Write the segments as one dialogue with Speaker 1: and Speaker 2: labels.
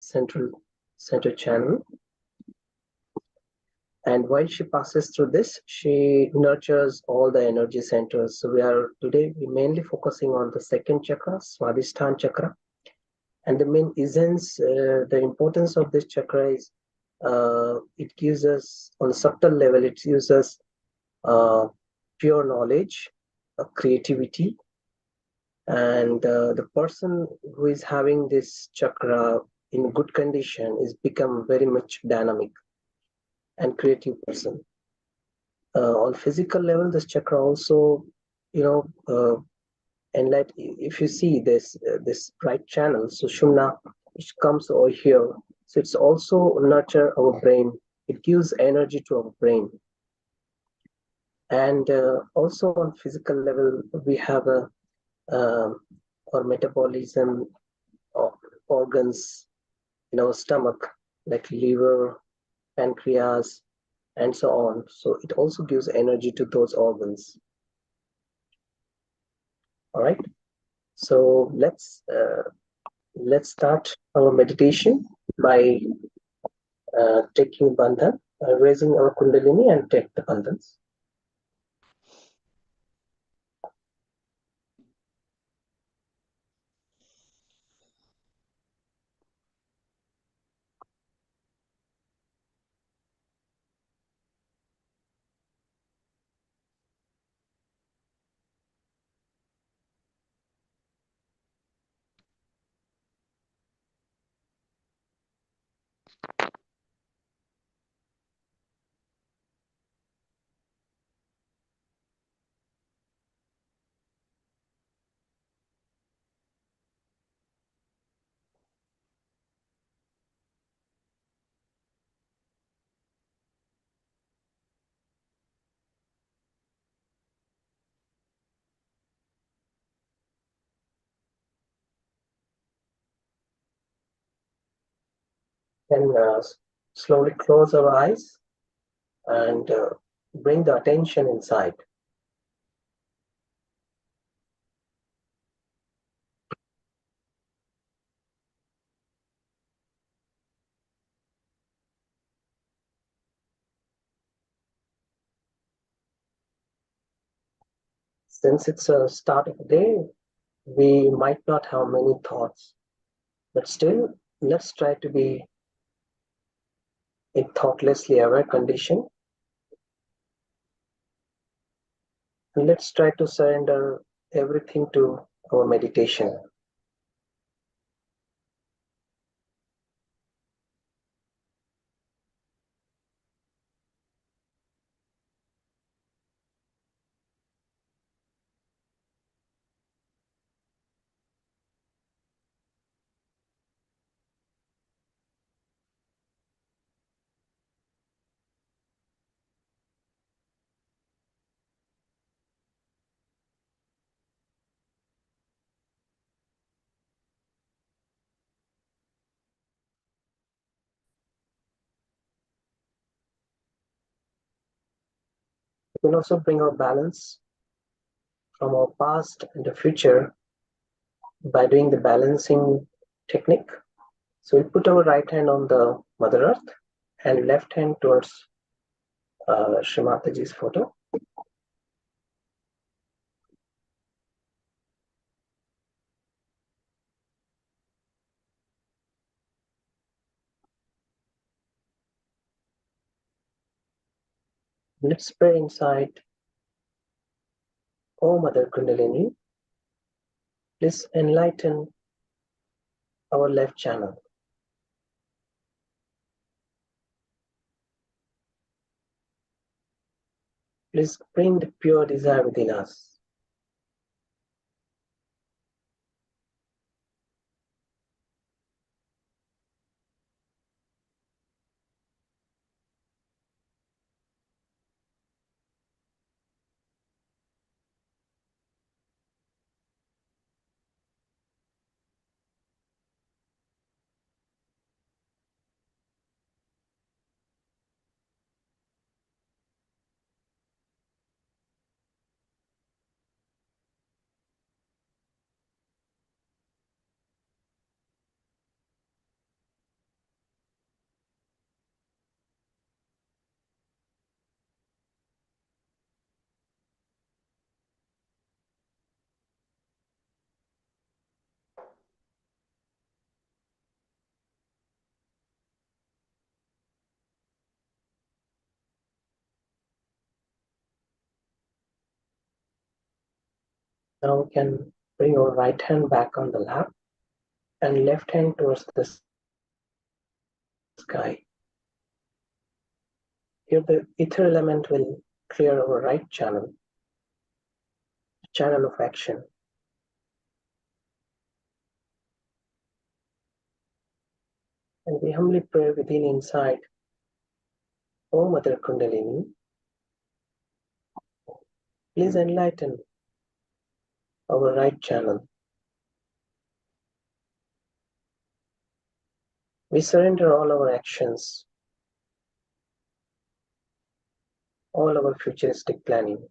Speaker 1: central channel. And while she passes through this, she nurtures all the energy centers. So today we mainly focusing on the second chakra, Swadhisthana chakra. And the main essence, the importance of this chakra is it gives us, on a subtle level, it gives us pure knowledge, creativity. And the person who is having this chakra in good condition is become very much dynamic and creative person. On physical level, this chakra also, enlight. If you see this right channel, Sushumna, which comes over here, so it's also nurture our brain. It gives energy to our brain. And also on physical level, we have our metabolism of organs in our stomach, like liver, pancreas, and so on. So it also gives energy to those organs. All right. So let's start our meditation by taking bandhan, raising our kundalini and take the bandhans. Then slowly close our eyes and bring the attention inside. Since it's a start of the day, we might not have many thoughts, but still, let's try to be in thoughtlessly aware condition. And let's try to surrender everything to our meditation. We can also bring our balance from our past and the future by doing the balancing technique. So we put our right hand on the Mother Earth and left hand towards Shri Mataji's photo. Let's pray inside. Oh Mother Kundalini, please enlighten our left channel. Please bring the pure desire within us. Now we can bring our right hand back on the lap and left hand towards the sky. Here the ether element will clear our right channel of action. And we humbly pray within inside, O Mother Kundalini, please enlighten our right channel. We surrender all our actions, all our futuristic planning.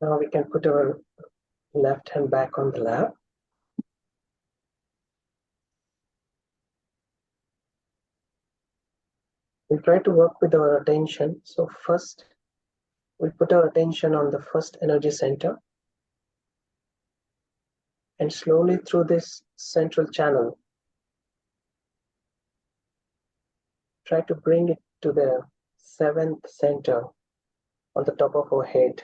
Speaker 1: Now we can put our left hand back on the lap. We try to work with our attention. So first, we put our attention on the first energy center, and slowly through this central channel, try to bring it to the seventh center on the top of our head.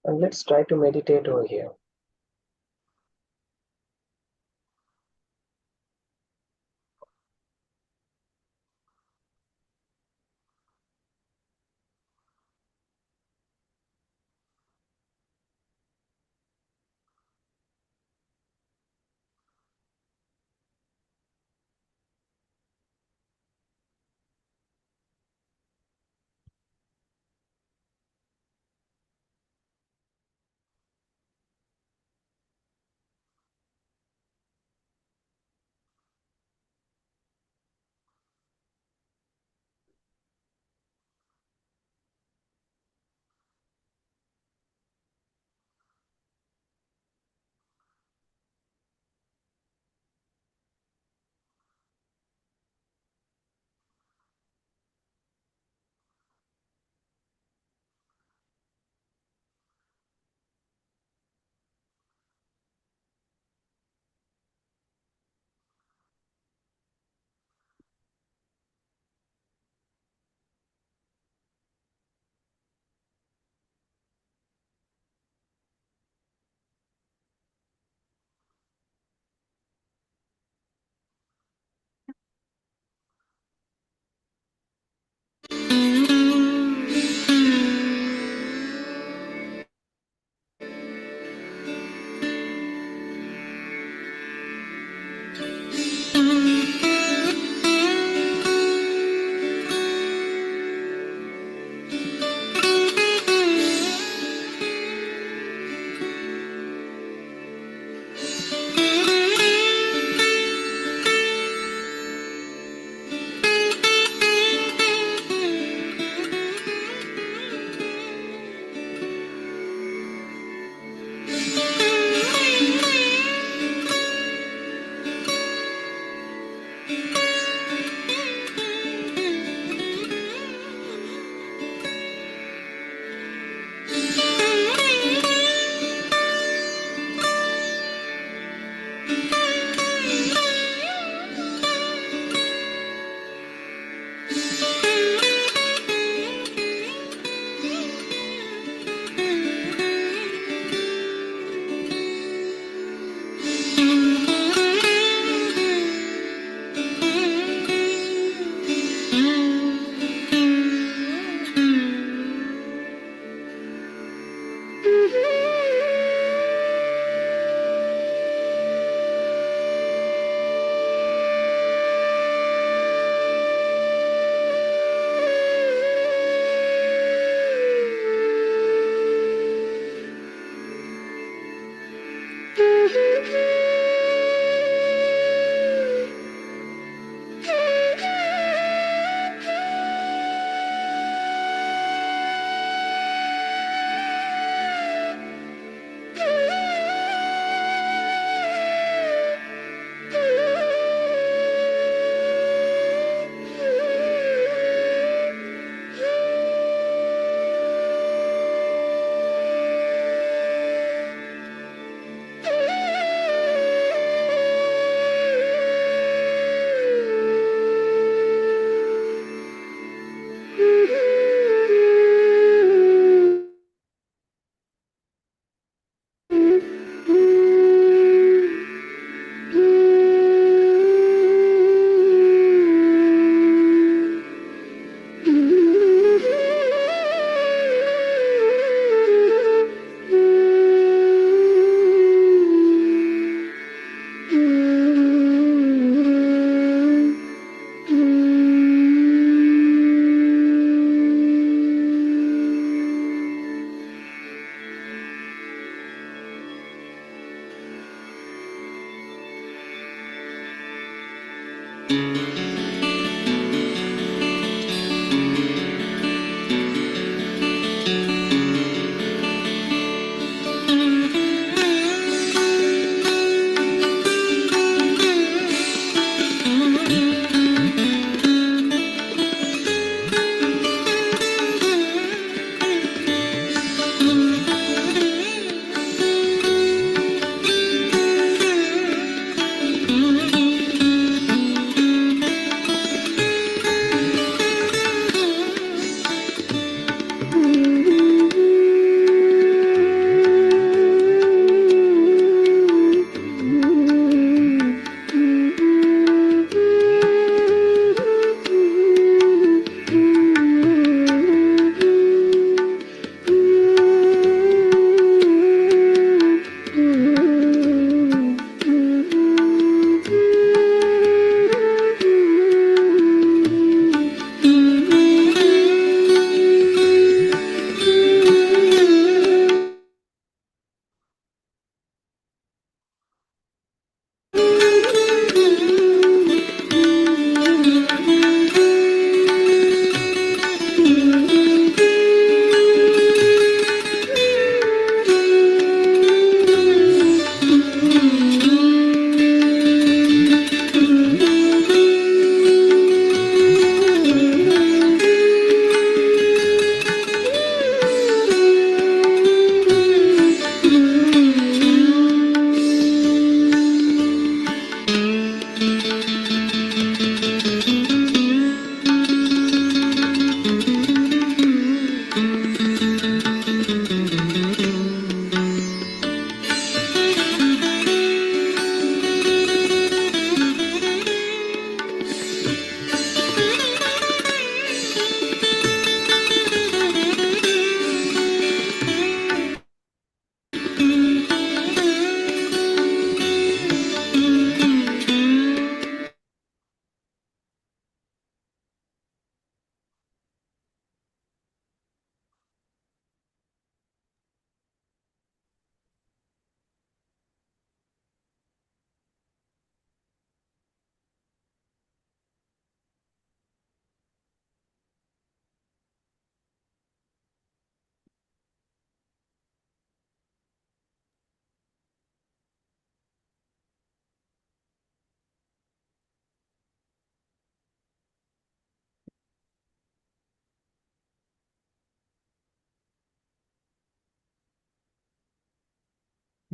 Speaker 1: And let's try to meditate over here.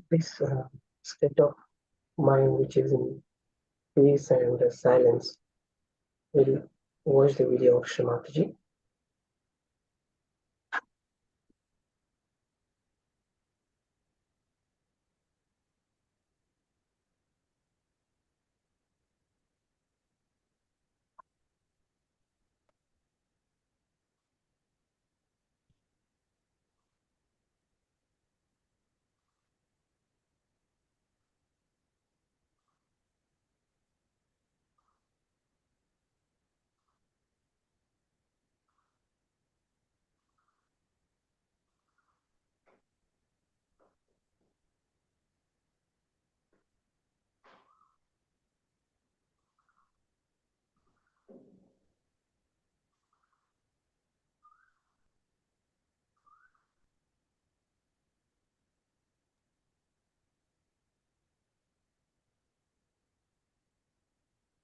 Speaker 1: This state of mind which is in peace and silence. We'll watch the video of Shamataji.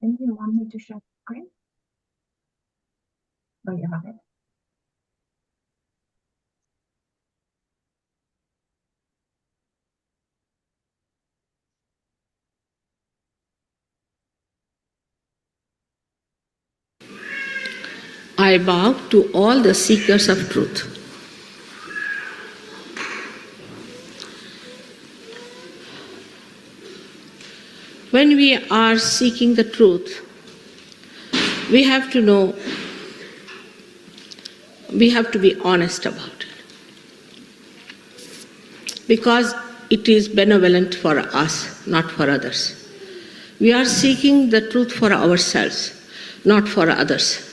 Speaker 2: And you want me to share screen? Oh, you have it.
Speaker 3: I bow to all the seekers of truth. When we are seeking the truth, we have to know, we have to be honest about it. Because it is benevolent for us, not for others. We are seeking the truth for ourselves, not for others.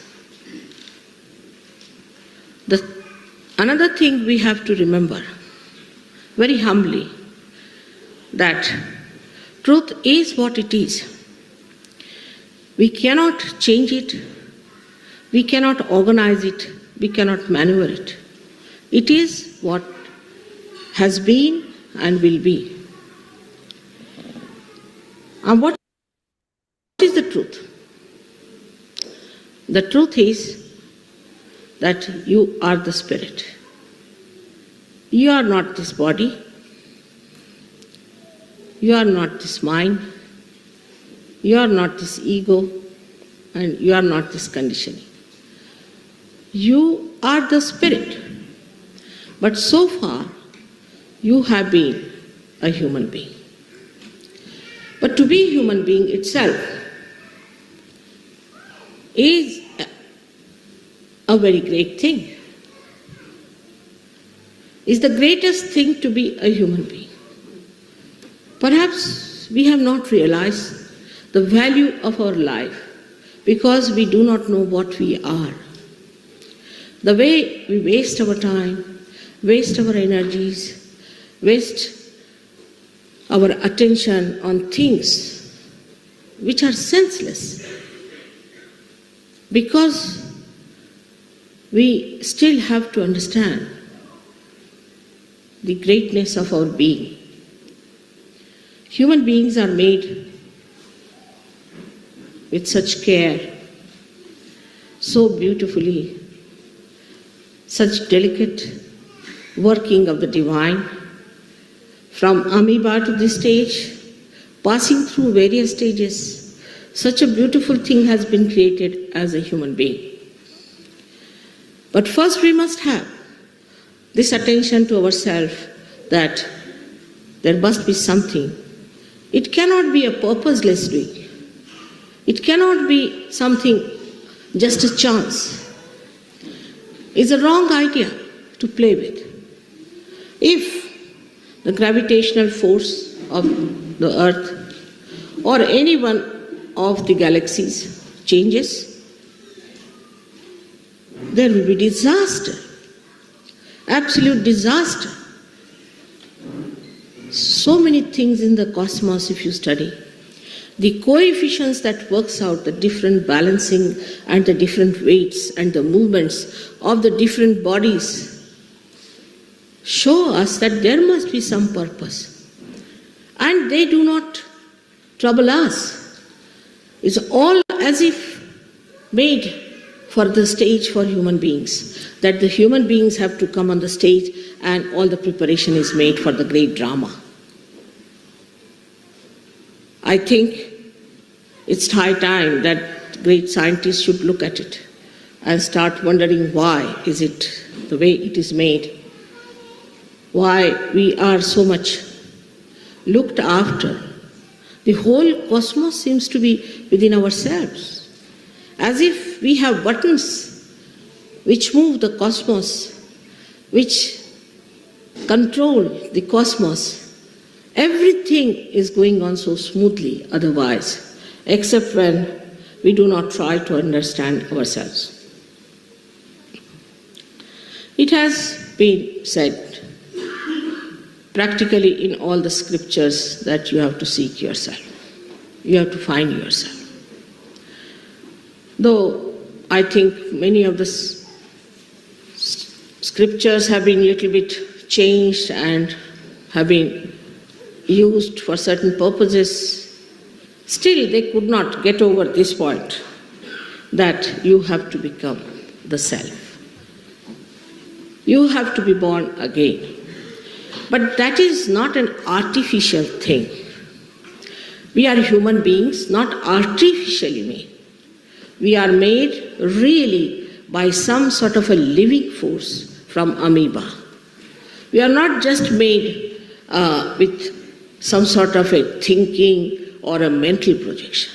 Speaker 3: Another thing we have to remember, very humbly, that truth is what it is. We cannot change it. We cannot organize it. We cannot maneuver it. It is what has been and will be. And what is the truth? The truth is that you are the spirit. You are not this body. You are not this mind. You are not this ego. And you are not this conditioning. You are the spirit. But so far, you have been a human being. But to be a human being itself is a very great thing. It's the greatest thing to be a human being. Perhaps we have not realized the value of our life because we do not know what we are. The way we waste our time, waste our energies, waste our attention on things which are senseless because we still have to understand the greatness of our being. Human beings are made with such care, so beautifully, such delicate working of the divine, from amoeba to this stage, passing through various stages, such a beautiful thing has been created as a human being. But first we must have this attention to ourselves that there must be something. It cannot be a purposeless doing. It cannot be something just a chance. It's a wrong idea to play with. If the gravitational force of the earth or any one of the galaxies changes, there will be disaster, absolute disaster. So many things in the cosmos if you study. The coefficients that works out the different balancing and the different weights and the movements of the different bodies show us that there must be some purpose. And they do not trouble us. It's all as if made for the stage for human beings, that the human beings have to come on the stage and all the preparation is made for the great drama. I think it's high time that great scientists should look at it and start wondering why is it the way it is made, why we are so much looked after. The whole cosmos seems to be within ourselves, as if we have buttons which move the cosmos, which control the cosmos. Everything is going on so smoothly otherwise, except when we do not try to understand ourselves. It has been said practically in all the scriptures that you have to seek yourself. You have to find yourself. Though I think many of the scriptures have been a little bit changed and have been used for certain purposes, still they could not get over this point that you have to become the self. You have to be born again. But that is not an artificial thing. We are human beings, not artificially made. We are made really by some sort of a living force from amoeba. We are not just made with some sort of a thinking or a mental projection.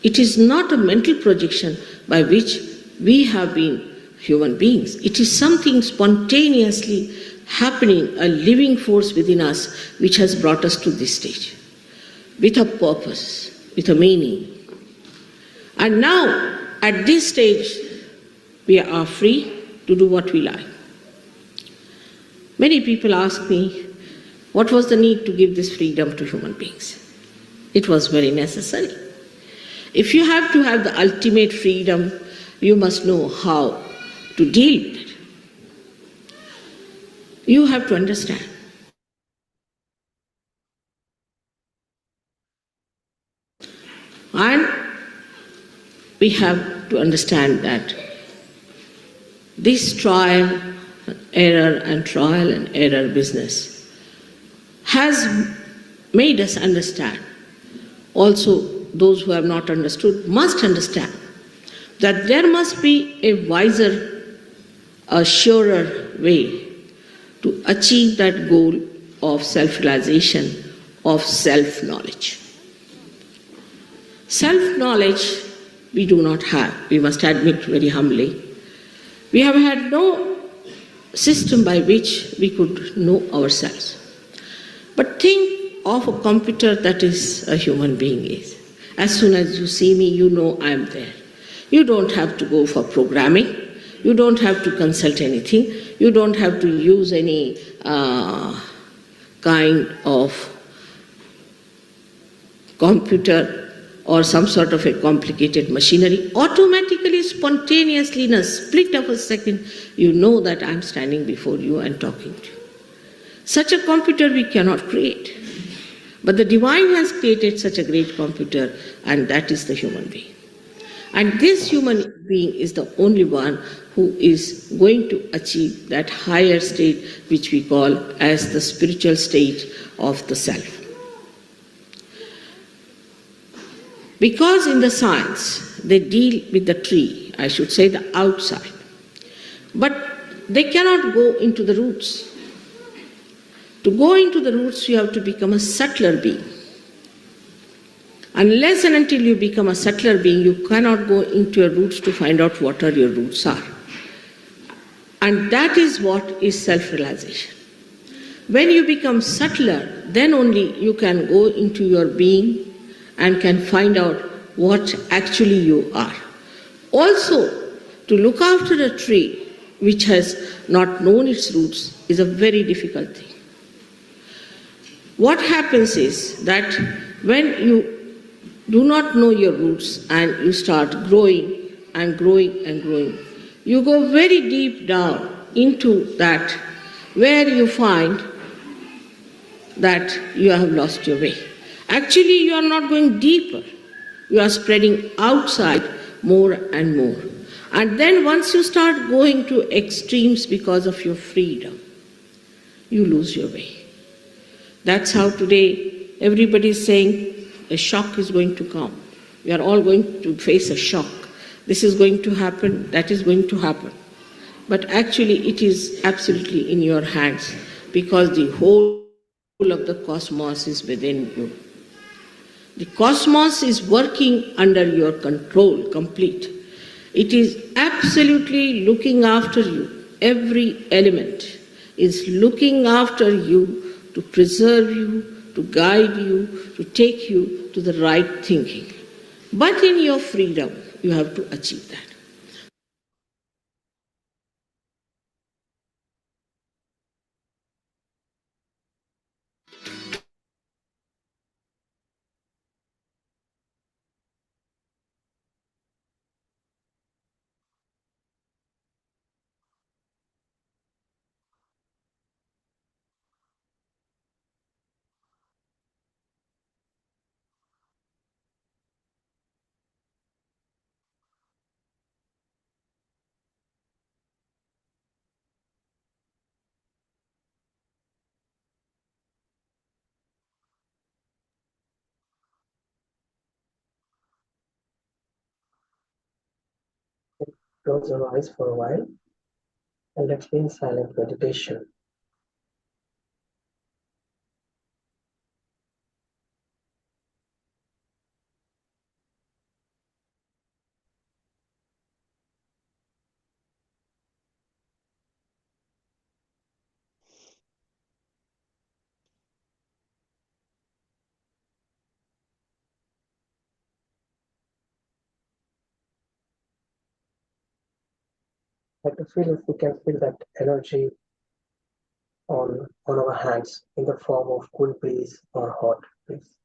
Speaker 3: It is not a mental projection by which we have been human beings. It is something spontaneously happening, a living force within us which has brought us to this stage, with a purpose, with a meaning. And now, at this stage, we are free to do what we like. Many people ask me, what was the need to give this freedom to human beings? It was very necessary. If you have to have the ultimate freedom, you must know how to deal with it. You have to understand. And we have to understand that this trial and error business has made us understand. Also, those who have not understood must understand that there must be a wiser, a surer way to achieve that goal of self-realization, of self-knowledge. Self-knowledge we do not have, we must admit very humbly. We have had no system by which we could know ourselves. But think of a computer that is a human being is. As soon as you see me, you know I am there. You don't have to go for programming. You don't have to consult anything. You don't have to use any kind of computer or some sort of a complicated machinery. Automatically, spontaneously, in a split of a second, you know that I'm standing before you and talking to you. Such a computer we cannot create. But the divine has created such a great computer, and that is the human being. And this human being is the only one who is going to achieve that higher state which we call as the spiritual state of the self. Because in the science, they deal with the tree, I should say the outside. But they cannot go into the roots. To go into the roots, you have to become a subtler being. Unless and until you become a subtler being, you cannot go into your roots to find out what are your roots are. And that is what is self-realization. When you become subtler, then only you can go into your being and can find out what actually you are. Also, to look after a tree which has not known its roots is a very difficult thing. What happens is that when you do not know your roots and you start growing and growing and growing, you go very deep down into that where you find that you have lost your way. Actually, you are not going deeper. You are spreading outside more and more. And then once you start going to extremes because of your freedom, you lose your way. That's how today everybody is saying a shock is going to come. We are all going to face a shock. This is going to happen, that is going to happen. But actually it is absolutely in your hands because the whole of the cosmos is within you. The cosmos is working under your control, complete. It is absolutely looking after you. Every element is looking after you to preserve you, to guide you, to take you to the right thinking. But in your freedom, you have to achieve that.
Speaker 1: Close your eyes for a while and let's be in silent meditation. Like to feel if we can feel that energy on our hands in the form of cool breeze or hot breeze.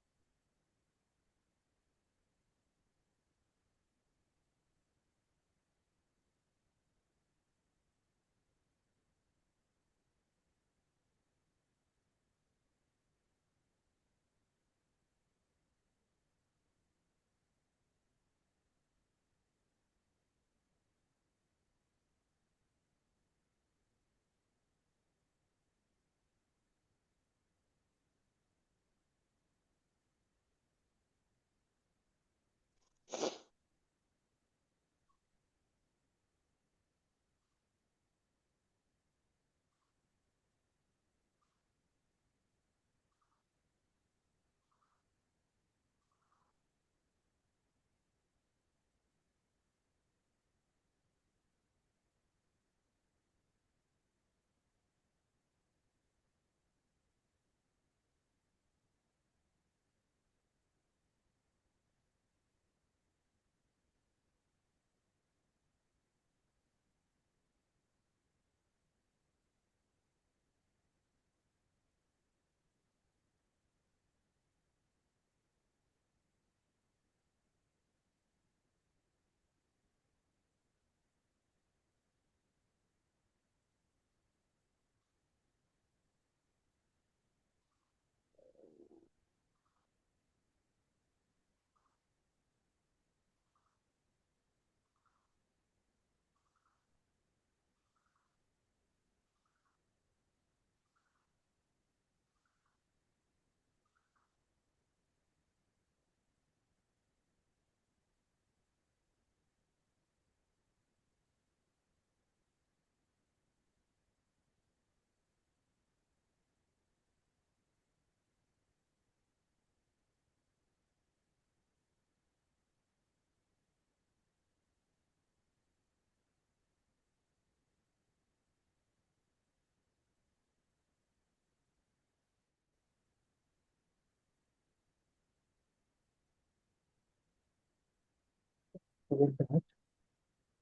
Speaker 1: With that,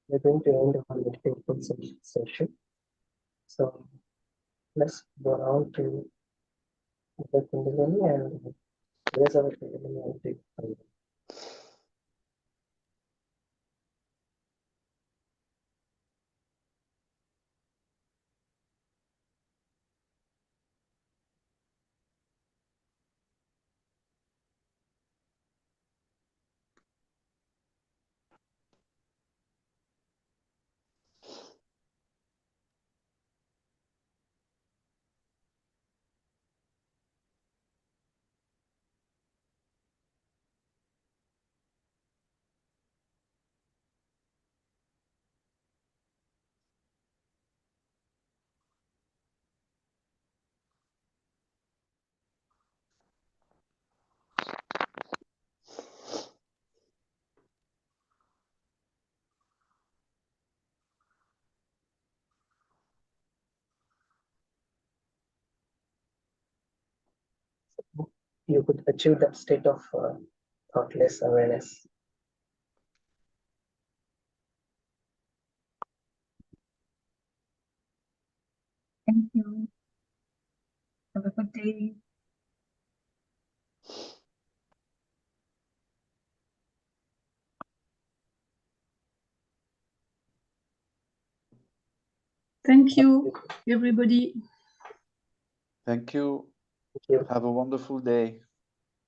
Speaker 1: we're going to end our meditation session. So let's go around to the Kundalini and raise our Kundalini and take it. You could achieve that state of thoughtless awareness.
Speaker 2: Thank you. Have a good day.
Speaker 4: Thank you, everybody.
Speaker 5: Thank you.
Speaker 1: Thank you.
Speaker 5: Have a wonderful day.